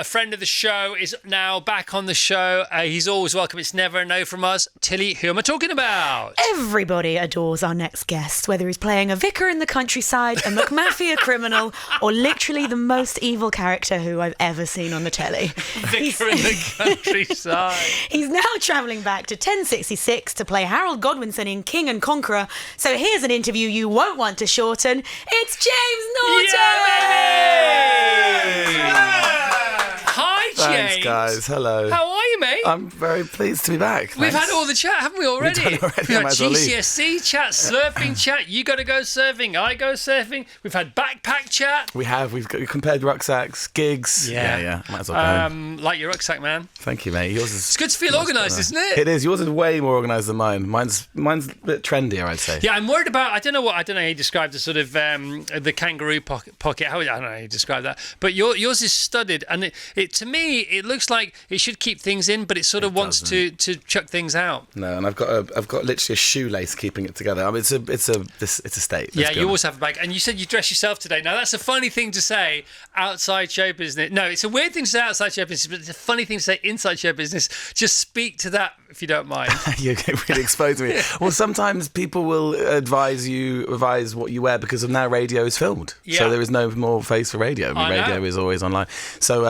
a friend of the show, is now back on the show. He's always welcome. It's never a no from us. Tilly, who am I talking about? Everybody adores our next guest, whether he's playing a vicar in the countryside, a McMafia criminal, or literally the most evil character who I've ever seen on the telly. Vicar in the countryside. He's now travelling back to 1066 to play Harold Godwinson in King and Conqueror. So here's an interview you won't want to shorten. It's James Norton! Yeah, baby! Hi, James. Thanks, guys. Hello. How are you, mate? I'm very pleased to be back. We've had all the chat, haven't we, already? We've done already. We've I might had as well leave. GCSE chat, surfing chat. You got to go surfing. I go surfing. We've had backpack chat. We've compared rucksacks, gigs. Yeah. Might as well go home. Like your rucksack, man. Thank you, mate. Yours is. It's good to feel organised, isn't it? It is. Yours is way more organised than mine. Mine's a bit trendier, I'd say. Yeah, I'm worried about. I don't know how you describe the sort of the kangaroo pocket. I don't know how you describe that. But yours is studded, and it to me it looks like it should keep things in, but it sort of wants to chuck things out. No, and I've got literally a shoelace keeping it together. I mean, it's a state. Yeah, you always have a bag. And you said you dress yourself today. Now that's a funny thing to say outside show business. No, it's a weird thing to say outside show business, but it's a funny thing to say inside show business. Just speak to that if you don't mind. You're really exposing me. Well, sometimes people will advise what you wear because of now radio is filmed. Yeah. So there is no more face for radio. Radio is always online. So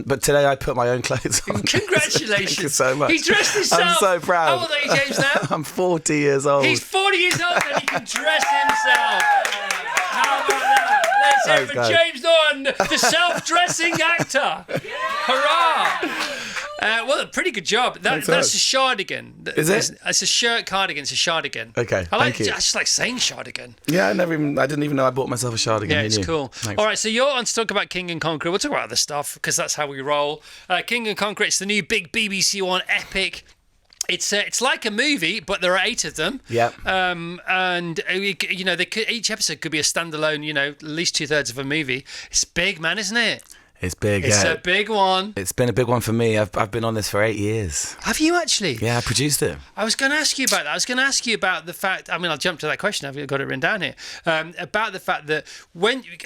but today I put my own clothes on. Congratulations. Thank you so much. He dressed himself. I'm so proud. How old are you, James, now? I'm 40 years old. He's 40 years old and he can dress himself. How about that? Let's hear it for James Norton, the self-dressing actor. Hurrah! Well, a pretty good job. That's a shardigan. Is it? It's a shirt cardigan. It's a shardigan. Okay, thank you. I just like saying shardigan. Yeah, I didn't even know I bought myself a shardigan. Yeah, it's cool. Thanks. All right, so you're on to talk about King and Conqueror. We'll talk about other stuff because that's how we roll. King and Conqueror, it's the new big BBC One epic. It's like a movie, but there are 8 of them. Yeah. And each episode could be a standalone. At least 2/3 of a movie. It's big, man, isn't it? It's big, It's a big one. It's been a big one for me. I've been on this for 8 years. Have you actually? Yeah, I produced it. I was going to ask you about that. I was going to ask you about the fact, I'll jump to that question, I've got it written down here, about the fact that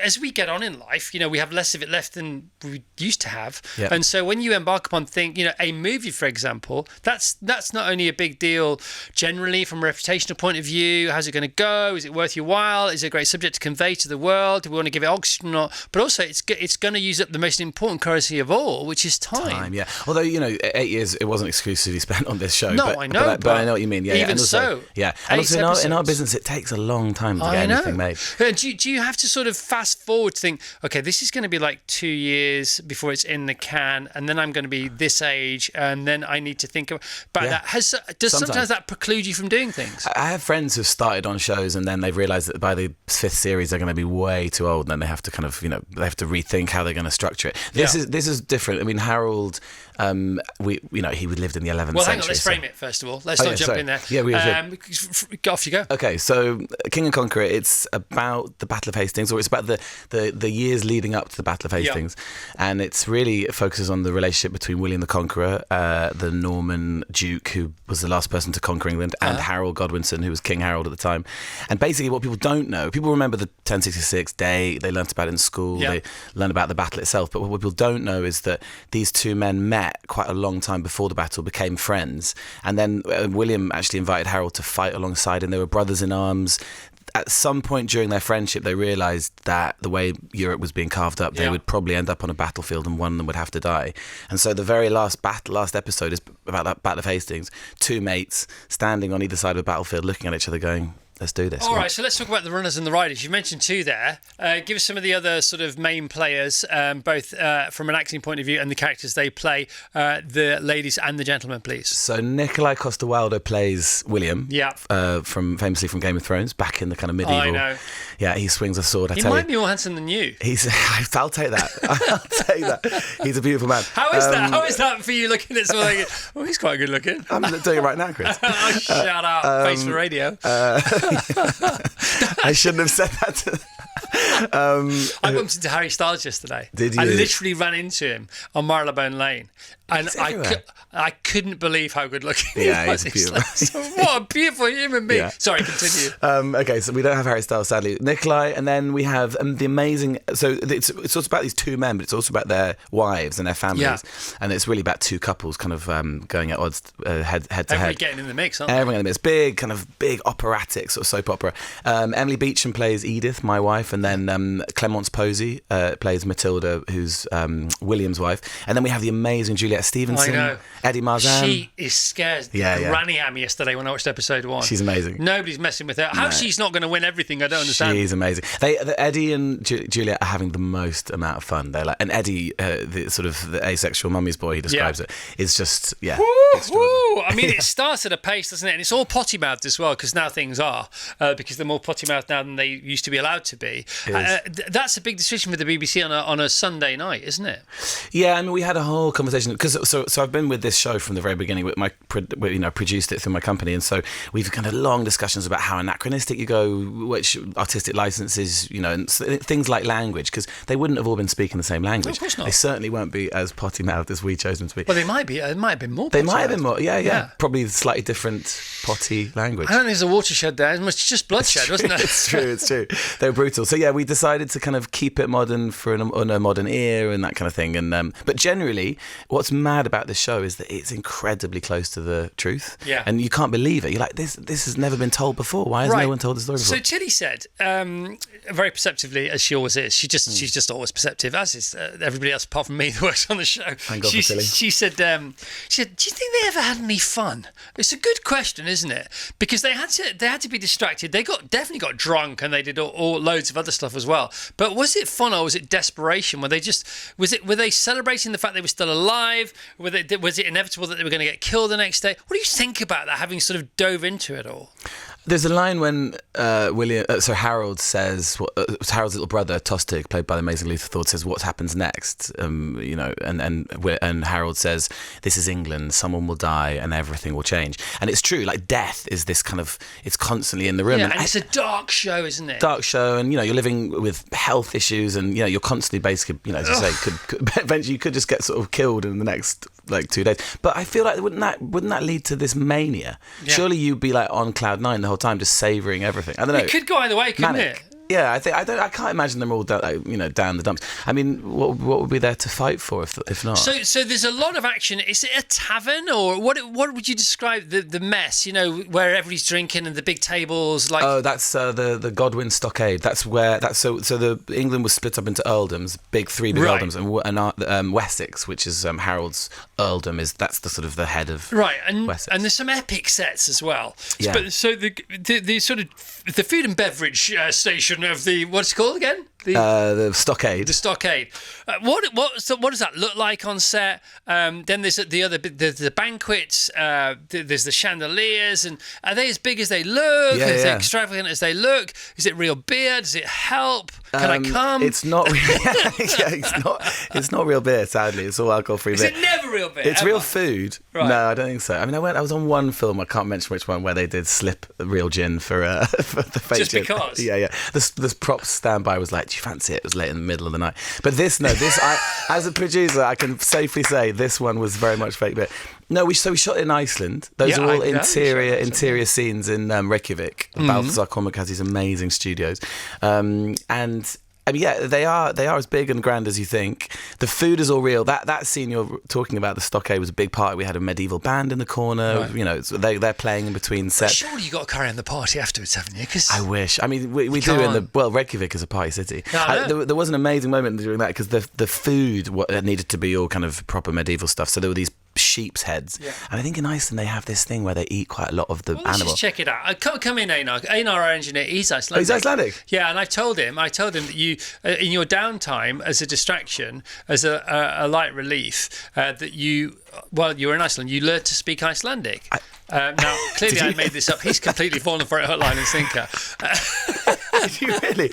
as we get on in life, we have less of it left than we used to have. Yep. And so when you embark upon a movie, for example, that's not only a big deal generally from a reputational point of view, how's it going to go? Is it worth your while? Is it a great subject to convey to the world? Do we want to give it oxygen or not? But also it's going to use up the most important currency of all, which is time. Yeah. Although 8 years, it wasn't exclusively spent on this show. No, but, I know, but I know what you mean. Yeah, even and also, so. Yeah, and also in our business, it takes a long time to get anything made. Do you have to sort of fast forward to think, okay, this is going to be like 2 years before it's in the can, and then I'm going to be this age, and then I need to think about that. Does sometimes that preclude you from doing things? I have friends who've started on shows and then they've realised that by the 5th series they're going to be way too old, and then they have to kind of they have to rethink how they're going to structure it. This is different. I mean, Harold, he lived in the 11th century. Well, hang on, let's frame it first of all. Let's not jump in there. Yeah, we off you go. Okay, so King and Conqueror, it's about the Battle of Hastings, or it's about the years leading up to the Battle of Hastings, and it focuses on the relationship between William the Conqueror, the Norman Duke, who was the last person to conquer England, and Harold Godwinson, who was King Harold at the time. And basically what people don't know, people remember the 1066 day, they learnt about it in school, they learn about the battle itself, but what people don't know is that these two men met quite a long time before the battle, became friends, and then William actually invited Harold to fight alongside, and they were brothers in arms. At some point during their friendship, they realised that the way Europe was being carved up, they would probably end up on a battlefield and one of them would have to die. And so the very last episode is about that Battle of Hastings. 2 mates standing on either side of the battlefield looking at each other going, let's do this. All right, so let's talk about the runners and the riders. You mentioned 2 there. Give us some of the other sort of main players, both from an acting point of view and the characters they play, the ladies and the gentlemen, please. So Nikolai Coster-Waldau plays William, famously from Game of Thrones, back in the kind of medieval. I know. Yeah, he swings a sword. He might be more handsome than you. I'll take that. I'll take that. He's a beautiful man. How is that? How is that for you looking at something? Oh, he's quite good looking. I'm doing it right now, Chris. Shut up. Face for radio. I shouldn't have said that. I bumped into Harry Styles yesterday. Did you? I literally ran into him on Marylebone Lane. And I couldn't believe how good looking he was. He's beautiful. So what a beautiful human being. Yeah. Sorry, continue. Okay, so we don't have Harry Styles, sadly. Nikolai, and then we have the amazing... So it's also about these two men, but it's also about their wives and their families. Yeah. And it's really about two couples kind of going at odds head to head. Everybody getting in the mix, aren't they? Everyone in the mix. Big operatic, sort of soap opera. Emily Beecham plays Edith, my wife, and then Clemence Posey plays Matilda, who's William's wife. And then we have the amazing Juliette Stevenson, I know. Eddie Marzan. She is scared granny at me yesterday when I watched episode 1. She's amazing. Nobody's messing with her. How she's not going to win everything, I don't understand. She's amazing. Eddie and Juliette are having the most amount of fun. They're like, and Eddie, the sort of the asexual mummy's boy, he describes it, is just Woo! I mean, it starts at a pace, doesn't it? And it's all potty mouthed as well, because now things are, because they're more potty mouthed now than they used to be allowed to be. That's a big decision for the BBC on a Sunday night, isn't it? Yeah, I mean, we had a whole conversation because so I've been with this show from the very beginning. With produced it through my company, and so we've kind of long discussions about how anachronistic you go, which artistic licenses, and things like language, because they wouldn't have all been speaking the same language. No, of course not. They certainly won't be as potty mouthed as we chose them to be. Well, they might be. It might have been more. They might have been more. Yeah. Probably slightly different potty language. I don't think there's a watershed there. It was just bloodshed, wasn't it? It's true. They were brutal. So yeah, we decided to kind of keep it modern on a modern ear and that kind of thing. And but generally, what's mad about this show is that it's incredibly close to the truth. Yeah. And you can't believe it. You're like, this has never been told before. Why has no one told the story before? So Tilly said, very perceptively, as she always is, she's just always perceptive, as is everybody else apart from me that works on the show. Thank God for Tilly. She said, do you think they ever had any fun? It's a good question, isn't it? Because they had to be distracted. They definitely got drunk, and they did all loads of other stuff as well. But was it fun, or was it desperation? Were they celebrating the fact they were still alive? Was it inevitable that they were going to get killed the next day? What do you think about that, having sort of dove into it all? There's a line when Harold says, Harold's little brother Tostig, played by the amazing Luther Thord, says, "What happens next?" And Harold says, "This is England. Someone will die, and everything will change." And it's true. Like, death is this kind of, it's constantly in the room. Yeah, and it's a dark show, isn't it? Dark show, and you're living with health issues, and you're constantly basically, as you say, could eventually you could just get sort of killed in the next 2 days. But I feel like wouldn't that lead to this mania? Yeah. Surely you'd be like on cloud nine the whole time, just savouring everything. I don't know. It could go either way, couldn't it? Yeah, I can't imagine them all down the dumps. I mean, what would be there to fight for if not? So there's a lot of action. Is it a tavern, or what would you describe the mess? Where everybody's drinking and the big tables. Like, oh, that's the Godwin Stockade. That's where the England was split up into earldoms, three big earldoms, and Wessex, which is Harold's earldom, that's the sort of the head of Wessex. And there's some epic sets as well. Yeah. But so the sort of the food and beverage station of the, what's it called again? The Stockade. The Stockade. What does that look like on set? Then there's the banquets. There's the chandeliers, and are they as big as they look? Yeah, as extravagant as they look? Is it real beer? Does it help? Can I come? It's not. It's not real beer. Sadly, it's all alcohol-free beer. Is it never real beer? It's real food. Right. No, I don't think so. I mean, I was on one film. I can't mention which one, where they did slip real gin for the fake just gin. Because. Yeah. This props standby was like, "Do you fancy it?" It was late in the middle of the night. But this, as a producer, I can safely say this one was very much fake beer. No, we shot in Iceland. Those are all interior scenes in Reykjavik, Balthazar Kormakati's amazing studios, and. I mean, yeah, they are as big and grand as you think. The food is all real. That scene you're talking about, the Stockade, was a big part. We had a medieval band in the corner. Right. So they're playing in between sets. But surely you got to carry on the party afterwards, haven't you? Cause I wish. I mean, we do Reykjavik is a party city. There was an amazing moment during that, because the food needed to be all kind of proper medieval stuff. So there were these sheep's heads, and I think in Iceland they have this thing where they eat quite a lot of the animal. Let's just check it out. Come in, Einar, our engineer. He's Icelandic. Oh, he's Icelandic. Yeah, and I told him that you, in your downtime, as a distraction, as a light relief, that you were in Iceland, you learned to speak Icelandic. Now, clearly I made this up. He's completely fallen for it, hook, line and sinker. Did you really?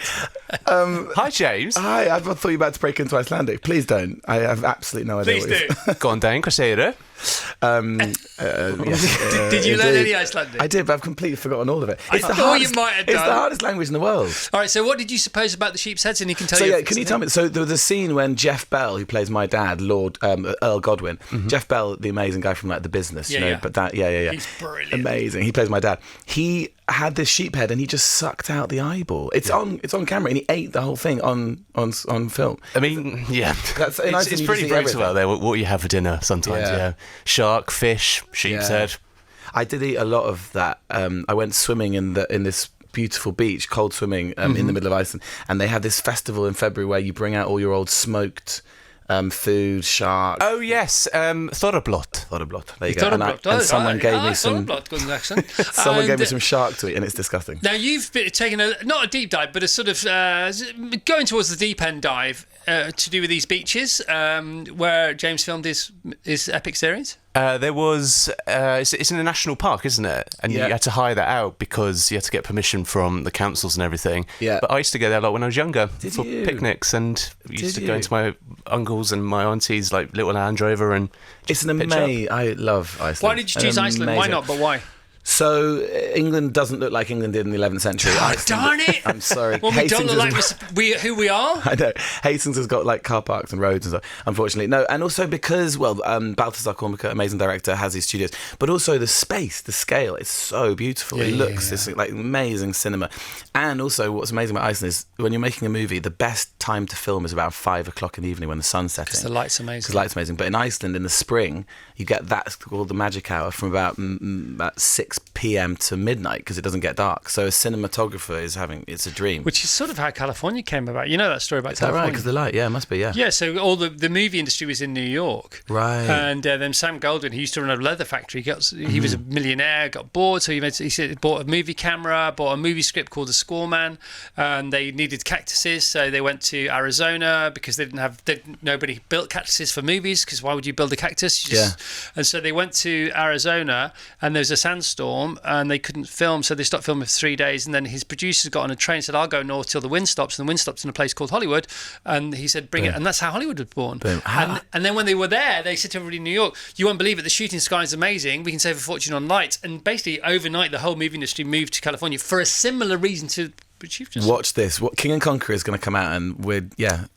Hi, James. Hi, I thought you were about to break into Icelandic. Please don't. I have absolutely no idea. Please do. Góðan daginn, hvað segirðu? Did you learn any Icelandic? I did, but I've completely forgotten all of it. I thought you might have done. It's the hardest language in the world. All right, so what did you suppose about the sheep's heads? And he can tell So you. yeah, can you tell me? So there was a scene when Jeff Bell, who plays my dad, Lord Earl Godwin, Jeff Bell, the amazing guy from like The Business, you know. Yeah. But that, yeah, He's brilliant. amazing. He plays my dad. He had this sheep head and he just sucked out the eyeball. It's on camera, and he ate the whole thing on film. I mean, yeah, That's in Iceland, it's you pretty just eat brutal everything. out there. What you have for dinner sometimes, Yeah. yeah. Shark, fish, sheep's Yeah. head. I did eat a lot of that. I went swimming in this beautiful beach, cold swimming in the middle of Iceland, and they have this festival in February where you bring out all your old smoked food, shark. Oh yes, Thorrablot. Thorrablot. There you go. And someone gave me some. Someone gave me some shark to eat, and it's disgusting. Now you've taken not a deep dive, but a sort of going towards the deep end dive to do with these beaches where James filmed his epic series. There was it's in a national park, isn't it? And Yeah. you had to hire that out because you had to get permission from the councils and everything. Yeah. But I used to go there a lot when I was younger for you? picnics, and used Did to go you? into my uncles and my aunties like little Land Rover and. It's an pitch up. amazing. I love Iceland. Why did you choose Iceland? Why Amazing. not? But why? So England doesn't look like England did in the 11th century. Oh, Iceland- darn it! I'm sorry. Well, we don't Hastings look is- like who we are. I know. Hastings has got like car parks and roads and stuff, unfortunately. No, and also because, Balthazar Kormaker, amazing director, has his studios, but also the space, the scale, it's so beautiful. It looks this like amazing cinema. And also what's amazing about Iceland is when you're making a movie, the best time to film is about 5 o'clock in the evening when the sun's setting. Because the light's amazing. Because the light's amazing. But in Iceland, in the spring, you get that's called the magic hour from about 6 p.m. to midnight because it doesn't get dark. So a cinematographer it's a dream. Which is sort of how California came about. You know that story about Is that right? California? Because the light, yeah, it must be, yeah. Yeah, so all the movie industry was in New York. Right. And then Sam Goldwyn, he used to run a leather factory, he was a millionaire, got bored, so he bought a movie camera, bought a movie script called The Scoreman, and they needed cactuses, so they went to Arizona because nobody built cactuses for movies, because why would you build a cactus? And so they went to Arizona, and there was a sandstorm, and they couldn't film, so they stopped filming for 3 days, and then his producers got on a train and said, I'll go north till the wind stops, and the wind stops in a place called Hollywood, and he said, bring it, and that's how Hollywood was born. And then when they were there, they said to everybody in New York, you won't believe it, the shooting sky is amazing, we can save a fortune on lights, and basically overnight the whole movie industry moved to California for a similar reason to what you've just Watch this. King and Conqueror is going to come out, and we're bizarre,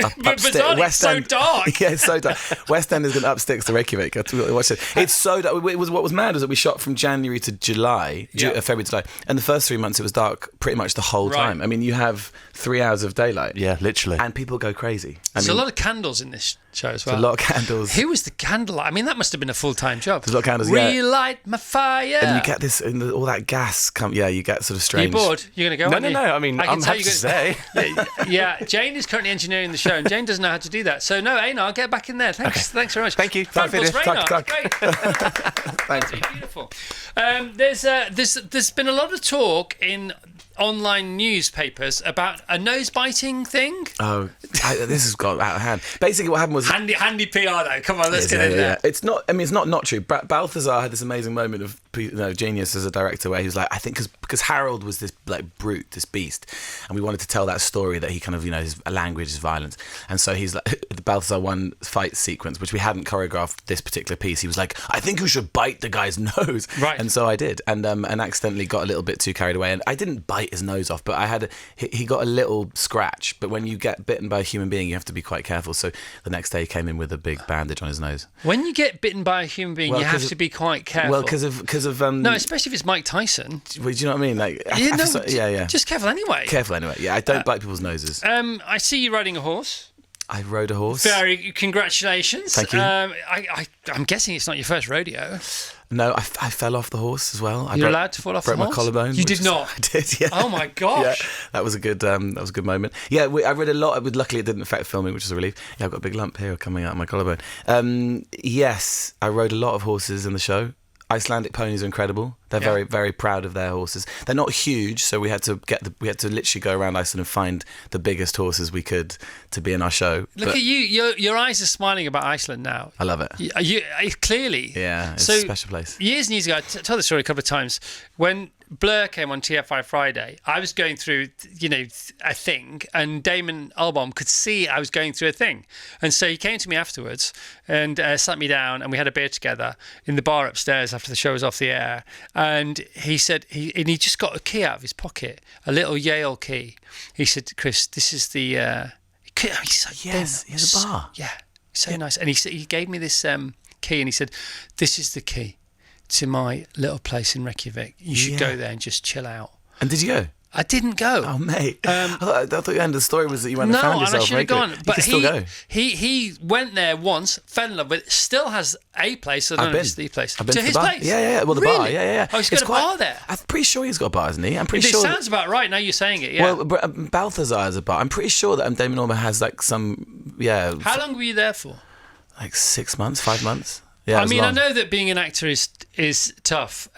it's so dark. Yeah, it's so dark. West End is going to up sticks to Reykjavik. Watch it. It's so dark. What was mad was that we shot from January to July, February to July, and the first 3 months it was dark pretty much the whole time. I mean, you have 3 hours of daylight. Yeah, literally. And people go crazy. There's a lot of candles in this show as well. A lot of candles. Who was the candle? I mean, that must have been a full-time job. There's a lot of candles, yeah. Relight my fire. And you get this, and all that gas you get sort of Are strange. you bored? You're going to go, No, aren't no, you? no. I mean, I'm happy to say. Yeah, Jane is currently engineering the show, and Jane doesn't know how to do that. So, no, Einar, get back in there. Thanks very much. Thank you. Front Tuck, plus Einar. tuck. Great. Thanks. Absolutely beautiful. There's been a lot of talk in online newspapers about a nose biting thing. Oh, this has got out of hand. Basically, what happened was Handy PR though. Come on, let's get in there. It's not. I mean, it's not true. Balthazar had this amazing moment of genius as a director, where he was like, I think because Harold was this like brute, this beast, and we wanted to tell that story that he kind of his language is violence, and so he's like the Balthazar one fight sequence, which we hadn't choreographed this particular piece. He was like, I think you should bite the guy's nose, right? And so I did, and accidentally got a little bit too carried away, and I didn't bite his nose off, but he got a little scratch. But when you get bitten by a human being, you have to be quite careful. So the next day he came in with a big bandage on his nose. When you get bitten by a human being, you have to be quite careful. Well, because of no, especially if it's Mike Tyson. Do you know what I mean? Like, yeah. Just careful anyway. Careful anyway. Yeah, I don't bite people's noses. I see you riding a horse. I rode a horse. Very congratulations. Thank you. I'm guessing it's not your first rodeo. No, I fell off the horse as well. You're allowed to fall off the horse? Broke my collarbone. You did not? I did, yeah. Oh my gosh. Yeah, that was a good moment. Yeah, I read a lot. Luckily, it didn't affect filming, which is a relief. Yeah, I've got a big lump here coming out of my collarbone. Yes, I rode a lot of horses in the show. Icelandic ponies are incredible. They're very, very proud of their horses. They're not huge, so we had to literally go around Iceland and find the biggest horses we could to be in our show. Look at you. Your eyes are smiling about Iceland now. I love it. You clearly. Yeah, it's a special place. Years and years ago, I told this story a couple of times. When Blur came on TFI Friday, I was going through, a thing, and Damon Albarn could see I was going through a thing. And so he came to me afterwards and sat me down, and we had a beer together in the bar upstairs after the show was off the air. And he said, he just got a key out of his pocket, a little Yale key. He said, "Chris, this is the..." He's like, Yes, he has a bar. Yeah, so nice. And he gave me this key, and he said, "This is the key to my little place in Reykjavik. You should go there and just chill out." And did you go? I didn't go. Oh, mate. I thought the end of the story was that you went and found yourself. No, I should have gone. You But can still go. he went there once, fell in love with it, still has a place. I don't know if it's the place. I've been to his the bar. place? Yeah. Well, the Really? bar. Yeah. Oh, he's got a bar there? I'm pretty sure he's got a bar, isn't he? I'm pretty It sure. sounds about right now you're saying it, yeah. Well, Balthazar has a bar. I'm pretty sure that Damon Albarn has like some, How long were you there for? like 6 months, 5 months. Yeah, I mean, I know that being an actor is tough.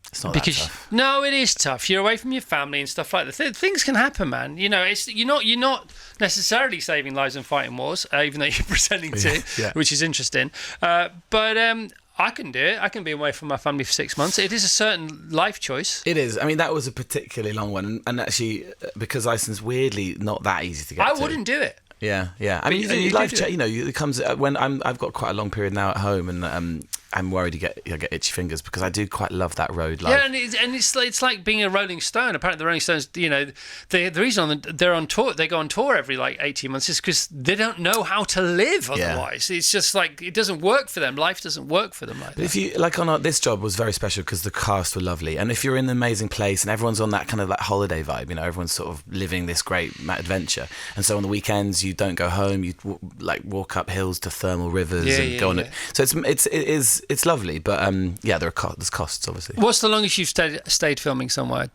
It's not because that tough. No, it is tough. You're away from your family and stuff like that. Things can happen, man. It's you're not necessarily saving lives and fighting wars, even though you're pretending to, which is interesting. But I can do it. I can be away from my family for 6 months. It is a certain life choice. It is. I mean, that was a particularly long one, and actually, because Iceland's weirdly not that easy to get to. I wouldn't do it. Yeah. I mean, you life do it. it comes when I've got quite a long period now at home, and I'm worried I get itchy fingers because I do quite love that road life. Yeah, and it's like being a Rolling Stone. Apparently, the Rolling Stones, the reason they're on tour, they go on tour every 18 months is because they don't know how to live otherwise. It's just like it doesn't work for them. Life doesn't work for them like that. If you this job was very special because the cast were lovely, and if you're in an amazing place and everyone's on that kind of like holiday vibe, everyone's sort of living this great adventure, and so on the weekends you don't go home, you walk up hills to thermal rivers and go on it. So it's lovely, but there's costs obviously. What's the longest you've stayed filming somewhere?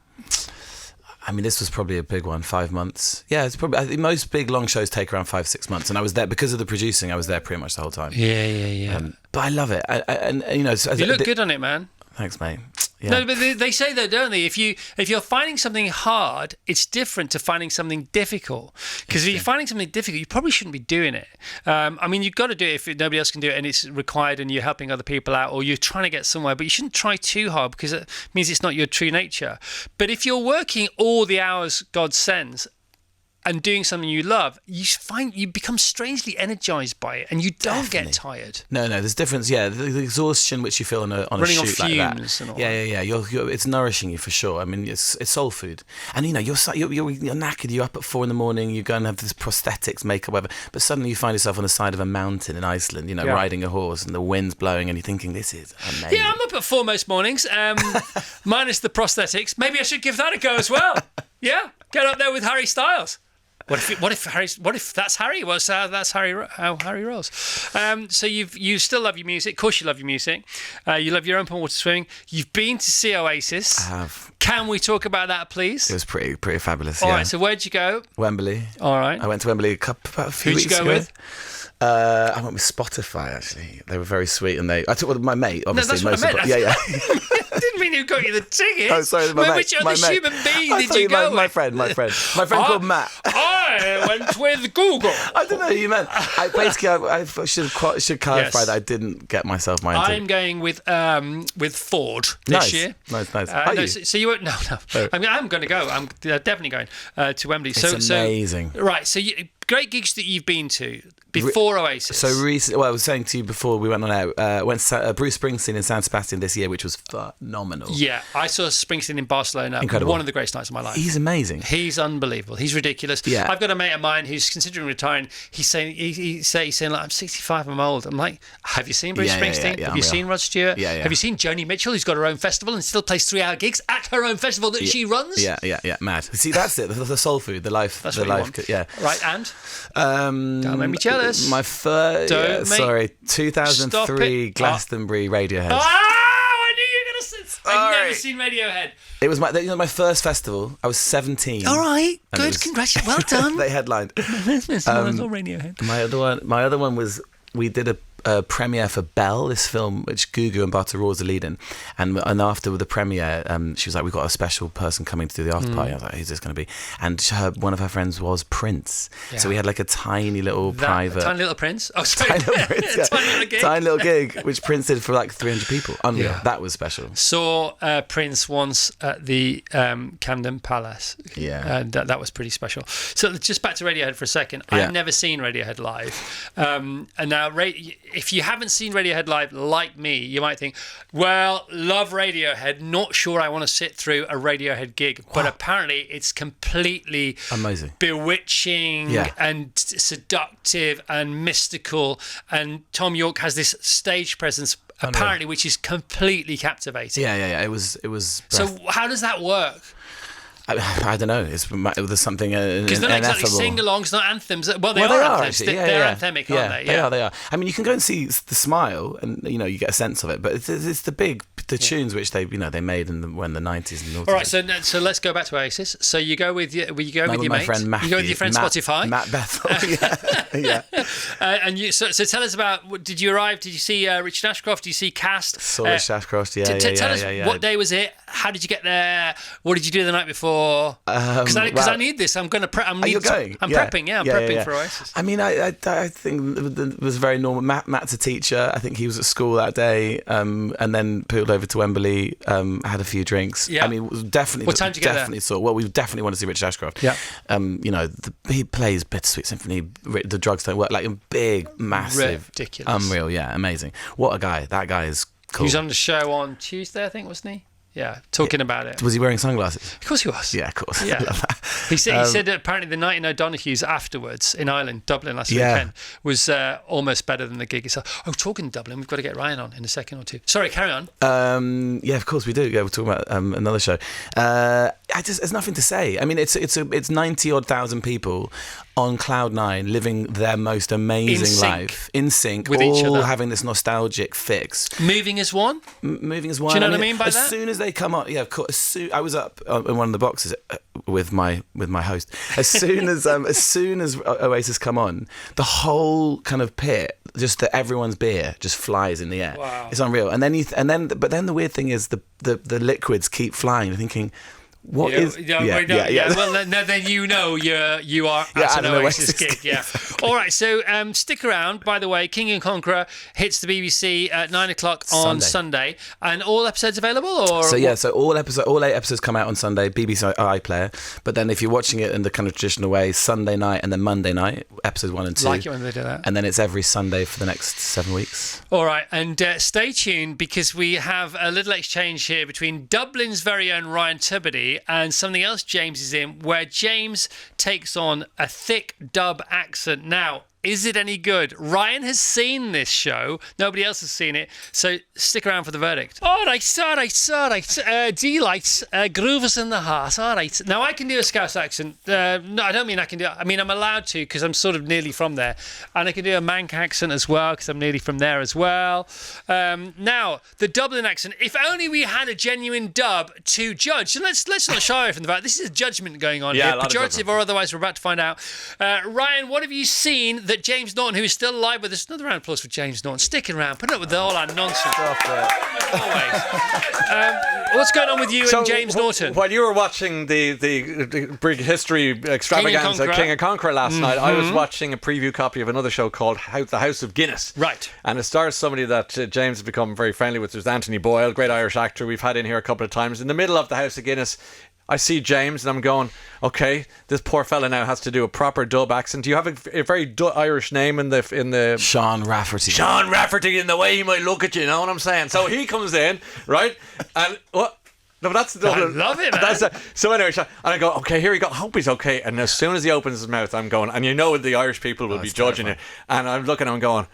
I mean, this was probably a big one, 5 months. Yeah, it's probably. I think most big long shows take around 5-6 months, and I was there because of the producing. I was there pretty much the whole time. Yeah. But I love it, and you look good on it, man. Thanks, mate. Yeah. No, but they say though, don't they? If you're finding something hard, it's different to finding something difficult. Because if you're finding something difficult, you probably shouldn't be doing it. I mean, you've got to do it if nobody else can do it and it's required and you're helping other people out or you're trying to get somewhere. But you shouldn't try too hard because it means it's not your true nature. But if you're working all the hours God sends and doing something you love, you become strangely energized by it, and you don't get tired. No, there's difference. Yeah, the exhaustion which you feel on a running shoot like that. And all yeah. It's nourishing you for sure. I mean, it's soul food, and you're knackered. You're up at 4 a.m. You go and have this prosthetics, makeup, whatever. But suddenly you find yourself on the side of a mountain in Iceland, riding a horse, and the wind's blowing, and you're thinking, this is amazing. Yeah, I'm up at 4 most mornings, minus the prosthetics. Maybe I should give that a go as well. Yeah, get up there with Harry Styles. What if that's Harry? Well, that's how Harry rolls. So you still love your music. Of course, you love your music. You love your open water swimming. You've been to see Oasis. I have. Can we talk about that, please? It was pretty fabulous. All right. So where'd you go? Wembley. All right. I went to Wembley about a few weeks ago. Who'd you go with? I went with Spotify, actually. They were very sweet, and I took my mate, obviously. No, that's what I meant. Yeah. I didn't mean who got you the tickets. Oh, sorry, my mate. Which other human being did sorry, you go with? My friend called Matt. I went with Google. I don't know who you meant. I should clarify that I didn't get myself my I'm going with Ford this year. Nice. So you won't. No. I mean, I'm going to go. I'm definitely going to Wembley. It's amazing. Right. So great gigs that you've been to before Oasis. So recently, I was saying to you before we went on out, went to Bruce Springsteen in San Sebastian this year, which was phenomenal. Yeah, I saw Springsteen in Barcelona. Incredible. One of the greatest nights of my life. He's amazing. He's unbelievable. He's ridiculous. Yeah. I've got a mate of mine who's considering retiring. He's saying like, I'm 65, I'm old. I'm like, have you seen Bruce Springsteen? Yeah, have you seen Rod Stewart? Yeah. Have you seen Joni Mitchell, who's got her own festival and still plays 3-hour gigs at her own festival that she runs? Yeah, mad. See, that's it. The soul food, the life. That's the what life. You want. Yeah. Right, and don't make me jealous. My first. 2003 Glastonbury Radiohead. I knew you were going to say. I've never seen Radiohead. It was my first festival. I was 17. All right, good, congratulations, well done. They headlined. Radiohead. My other one was we did premiere for Belle, this film which Gugu and Bartaroz are leading, and after the premiere, she was like, "We've got a special person coming to do the after party." I was like, "Who's this going to be?" And one of her friends was Prince, so we had like a tiny little private, tiny little Prince. Oh, sorry, tiny little Prince, yeah. Tiny little gig, which Prince did for like 300 people. Unreal. Yeah. That was special. Saw Prince once at the Camden Palace. Yeah. And that was pretty special. So just back to Radiohead for a second. Yeah. I've never seen Radiohead live. And now, if you haven't seen Radiohead live like me, you might think, well, love Radiohead, not sure I want to sit through a Radiohead gig. But apparently it's completely amazing, bewitching and seductive and mystical. And Tom York has this stage presence, apparently, which is completely captivating. Yeah. It was. So how does that work? I don't know. There's something because they're not exactly sing-alongs, not anthems. Well, they are anthems. Actually. They're anthemic, aren't they? Yeah, they are. I mean, you can go and see The Smile, and you get a sense of it. But it's the tunes which they made in the 90s and noughties. All right, so let's go back to Oasis. So you go with your mate, friend Matthew, you go with your friend Spotify, Matt Bethel. Yeah. And you. So tell us about. Did you arrive? Did you see Richard Ashcroft? Did you see Cast? Saw Richard Ashcroft. Yeah. Tell us what day was it? How did you get there? What did you do the night before? Because I need this. I'm going to prep. You're going? I'm prepping. Yeah, I'm prepping for Oasis. I mean, I think it was very normal. Matt's a teacher. I think he was at school that day, and then pulled over to Wembley, had a few drinks. Yeah. I mean, definitely. What time did you get there? Saw. Well, we definitely want to see Richard Ashcroft. Yeah. He plays Bittersweet Symphony. The drugs don't work. Like a big, massive, ridiculous, unreal. Yeah, amazing. What a guy. That guy is cool. He was on the show on Tuesday, I think, wasn't he? Yeah, talking about it. Was he wearing sunglasses? Of course he was. Yeah, of course. Yeah. He said that apparently the night in O'Donoghue's afterwards in Ireland, Dublin last weekend, was almost better than the gig itself. Oh, talking Dublin, we've got to get Ryan on in a second or two. Sorry, carry on. Yeah, of course we do. Yeah, we're talking about another show. There's nothing to say. I mean, it's 90-odd thousand people on cloud nine, living their most amazing life in sync, with all each other, having this nostalgic fix. Moving as one. Moving as one. Do you know what I mean by that? As soon as they come up, yeah, of course. I was up in one of the boxes with my host. As soon as Oasis come on, the whole kind of pit, just everyone's beer just flies in the air. Wow. It's unreal. And then the weird thing is the liquids keep flying. You're thinking, What is? Yeah. Well, then you are at an Oasis gig. Yeah. All right. So stick around. By the way, King and Conqueror hits the BBC at 9:00 on Sunday, and all episodes available. Or so all 8 episodes come out on Sunday, BBC iPlayer. But then if you're watching it in the kind of traditional way, Sunday night and then Monday night, episodes 1 and 2. Like it when they do that. And then it's every Sunday for the next 7 weeks. All right, and stay tuned because we have a little exchange here between Dublin's very own Ryan Tuberty and something else James is in, where James takes on a thick dub accent. Now, is it any good? Ryan has seen this show. Nobody else has seen it. So stick around for the verdict. All right. Delights. Groove us in the heart. All right. Now, I can do a Scouse accent. No, I don't mean I can do it. I mean, I'm allowed to because I'm sort of nearly from there. And I can do a Manc accent as well because I'm nearly from there as well. Now, the Dublin accent. If only we had a genuine dub to judge. And let's not shy away from the fact this is a judgment going on here. Pejorative or otherwise, we're about to find out. Ryan, what have you seen that James Norton, who is still alive with us, another round of applause for James Norton, sticking around, putting up with all our nonsense. Always. What's going on with you and James Norton? While you were watching the big history extravaganza, King and Conqueror last night, I was watching a preview copy of another show called The House of Guinness. Right. And it stars somebody that James has become very friendly with. There's Anthony Boyle, great Irish actor. We've had in here a couple of times. In the middle of The House of Guinness, I see James and I'm going, okay, this poor fella now has to do a proper dub accent. Do you have a very Irish name in the Sean Rafferty? Sean Rafferty, in the way he might look at you, know what I'm saying? So he comes in, right? And what? No, but that's I love it, man. So anyway, and I go, okay, here we go. I hope he's okay. And as soon as he opens his mouth, I'm going, and you know the Irish people will be judging it. And I'm looking and I'm going,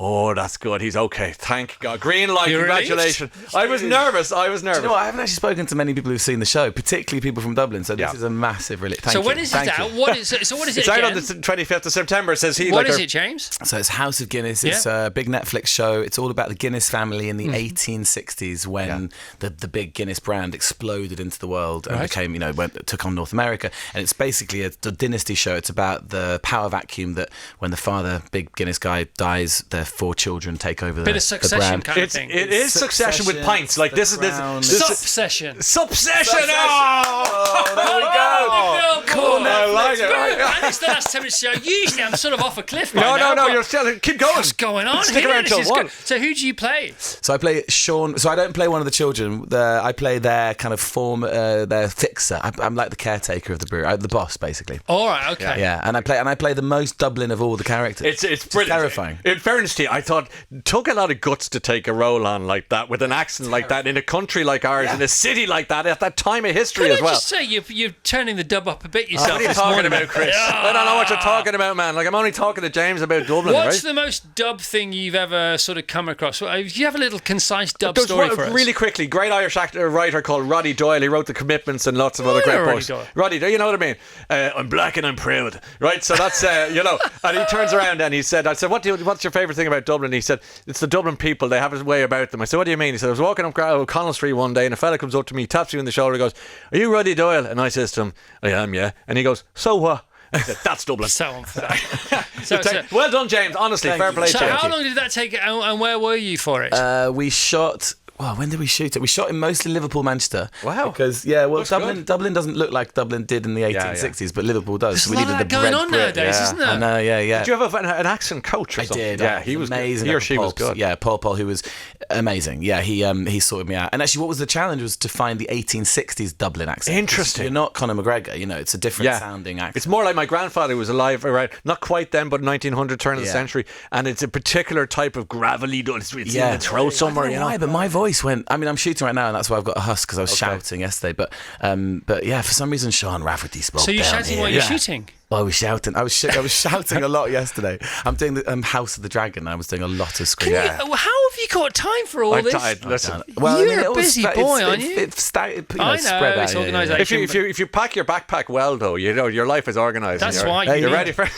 oh, that's good. He's okay. Thank God. Green light. Congratulations. I was nervous. Do you know what? I haven't actually spoken to many people who've seen the show, particularly people from Dublin. So this is a massive relief. So when is it out? What is it? It's out on the 25th of September. Says he. What is it, James? So it's House of Guinness. It's a big Netflix show. It's all about the Guinness family in the 1860s when the big Guinness brand exploded into the world and became, took on North America. And it's basically a dynasty show. It's about the power vacuum that when the father, big Guinness guy, dies, their 4 children take over Bit the of Succession brand. kind of thing. It is Succession with pints. Like this is Succession. Subsession. Oh, there we go. Cool. I like it. And it's the last 10 minutes show. Usually I'm sort of off a cliff by now. No. but You're still keep going. What's going on Stick here? around This till is 1. good. So who do you play? So I play Sean. So I don't play one of the children. I play their kind of their fixer. I'm like the caretaker of the brewery, the boss basically. All right, okay. Yeah, and I play the most Dublin of all the characters. It's brilliant. Terrifying. In fairness to you, I thought it took a lot of guts to take a role on like that with an accent like that in a country like ours, in a city like that at that time of history Can as I well. just say you're turning the dub up a bit yourself? What are you this talking morning, about, man. Chris? I don't know what you're talking about, man. Like I'm only talking to James about Dublin, What's right? the most dub thing you've ever sort of come across? Do you have a little concise dub There's story one- for us? really quickly, great Irish writer called Roddy Doyle. He wrote The Commitments and lots of other I great know Roddy books. Doyle. Roddy, you know what I mean? I'm black and I'm proud, right? So that's and he turns around and he said, I said, what's your favourite thing about Dublin? He said, it's the Dublin people. They have a way about them. I said, what do you mean? He said, I was walking up O'Connell Street one day and a fella comes up to me, taps you in the shoulder, goes, are you Roddy Doyle? And I says to him, I am, yeah. And he goes, so what? I said, that's Dublin. So on for that. Well done, James. Honestly, fair play So to you. how long did that take, and where were you for it? We shot. Well, when did we shoot it? We shot in mostly Liverpool, Manchester. Wow. Because Dublin doesn't look like Dublin did in the 1860s, but Liverpool does. There's a lot of that going on nowadays, isn't there? I know, yeah. Did you have an accent coach or I something? did. Yeah, he was amazing. Good. He or she was good. Yeah, Paul, who was amazing. Yeah, he sorted me out. And actually, what was the challenge was to find the 1860s Dublin accent. Interesting. You're not Conor McGregor. It's a different sounding accent. It's more like my grandfather was alive around, not quite then, but 1900, turn of the century, and it's a particular type of gravelly. It's in the throat somewhere, I don't know why, but my voice went. I mean, I'm shooting right now, and that's why I've got a husk because I was shouting yesterday. But yeah, for some reason, Sean Rafferty spoke. So you're down shouting here. while you're shooting? I was shouting. I was shouting a lot yesterday. I'm doing the House of the Dragon. I was doing a lot of screaming. How have you got time for all this? Listen, You're a busy boy, aren't you? I know, spread out, it's organisation. if you pack your backpack well, though, your life is organised. That's and why you're ready for.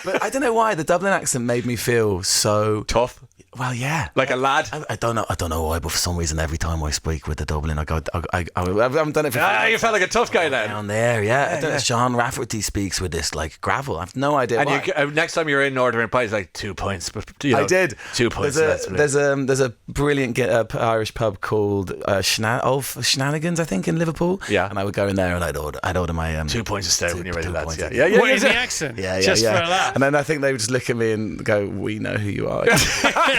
But I don't know why the Dublin accent made me feel so Tough. Well, yeah, like a lad. I don't know why, but for some reason, every time I speak with the Dublin, I haven't done it for. You felt like a tough guy then. Down there, yeah. I don't know. Sean Rafferty speaks with this like gravel. I've no idea. And why. next time you're in Northern Pie, it's like 2 points. But I did 2 points. There's a brilliant Irish pub called Shenanigans, I think, in Liverpool. Yeah, and I would go in there and I'd order my 2 points of stout when you're ready, lads. Yeah. What is the accent? Yeah. Just for a laugh. And then I think they would just look at me and go, "We know who you are."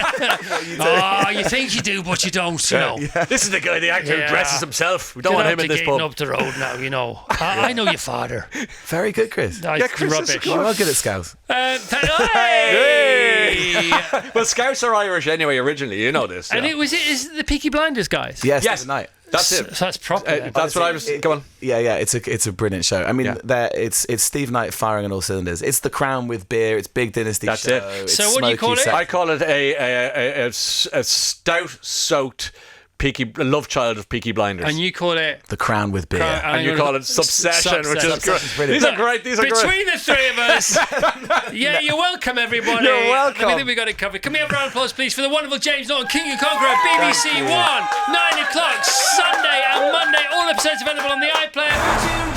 Oh, you think you do, but you don't, you know. Yeah. This is the guy, the actor who dresses himself. We don't want him in this pub. Up the road now, you know. I know your father. Very good, Chris. Nice, Chris rubbish. You are good at Scouse. Hey! Well, Scouts are Irish anyway, originally. You know this. And is it the Peaky Blinders guys? Yes. Night. That's it. So that's proper. That's what I was. Go on. Yeah. It's a brilliant show. I mean, it's Steve Knight firing on all cylinders. It's The Crown with beer. It's big dynasty. That's show. it. It's So what do you call it? I call it a stout-soaked love child of Peaky Blinders. And you call it The Crown with beer. And you call it Subsession, which is great. These are great. Between the three of us. Yeah, you're welcome, everybody. You're welcome. I think we got it covered. Can we have a round of applause, please, for the wonderful James Norton, King and Conqueror, BBC One, 9 o'clock, Sunday and Monday. All episodes available on the iPlayer.